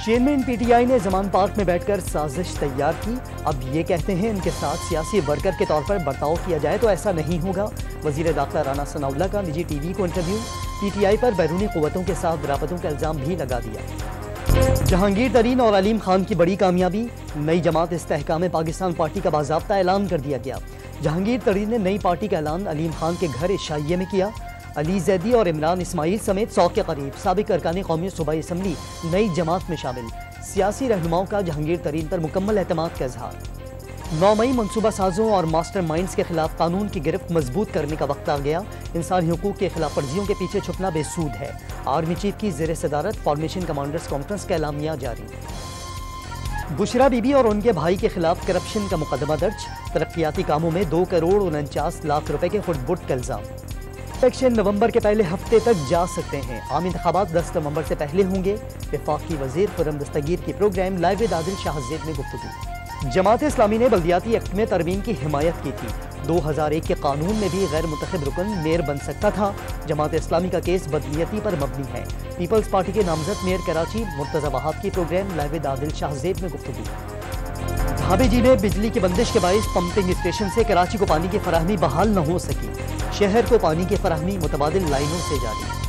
Chairman P T I نے زمان park میں بیٹھ کر سازش تیار کی. اب یہ کہتے ہیں ان کے ساتھ سیاسی ورکر کے طور پر برتاؤ کیا جائے تو ایسا نہیں ہوگا. وزیر داخلہ رانا ثناء اللہ کا نجی ٹی وی کو انٹرویو. پی ٹی آئی پر بیرونی قوتوں کے ساتھ رابطوں کا الزام بھی لگا دیا. جہانگیر ترین اور علیم خان کی بڑی کامیابی. نئی جماعت استحکام پاکستان پارٹی کا باضابطہ اعلان کر دیا گیا. جہانگیر ترین نے نئی پارٹی کا اعلان علیم خان کے گھر عشائیے میں کیا. علی زیدی اور عمران اسماعیل سمیت 100 کے قریب سابق ارکان قومی صوبائی اسمبلی نئی جماعت میں شامل. سیاسی رہنماؤں کا جہانگیر ترین پر مکمل اعتماد کا اظہار. 9 مئی منصوبہ سازوں اور ماسٹر مائنڈز کے خلاف قانون کی گرفت مضبوط کرنے کا وقت آ گیا. انسانی حقوق کے خلاف ورزیوں کے پیچھے چھپنا بے سود ہے. آرمی چیف کی زیر صدارت فارمیشن کمانڈرز کانفرنس کا اعلامیہ جاری. بشرا بی بی اور ان کے بھائی کے خلاف کرپشن کا مقدمہ درج. ترقیاتی کاموں میں 2 کروڑ 49 لاکھ روپے کے خرد برد کا الزام. الیکشن نومبر کے پہلے ہفتے تک جا سکتے ہیں. عام انتخابات 10 نومبر سے پہلے ہوں گے. وفاقی وزیر خرم دستگیر کی پروگرام لائیو ود عادل شاہ زیب میں گفتگو. جماعت اسلامی نے بلدیاتی ایکٹ میں ترمیم کی حمایت کی تھی. 2001 کے قانون میں بھی غیر منتخب رکن میئر بن سکتا تھا. جماعت اسلامی کا کیس بدنیتی پر مبنی ہے. پیپلز پارٹی کے نامزد میئر کراچی مرتضی وہاب کی پروگرام لائیو ود عادل شاہ زیب میں گفتگو. دھابی میں بجلی کی بندش کے باعث پمپنگ اسٹیشن سے کراچی کو پانی کی فراہمی بحال نہ ہو سکی. شہر کو پانی کی فراہمی متبادل لائنوں سے جاری.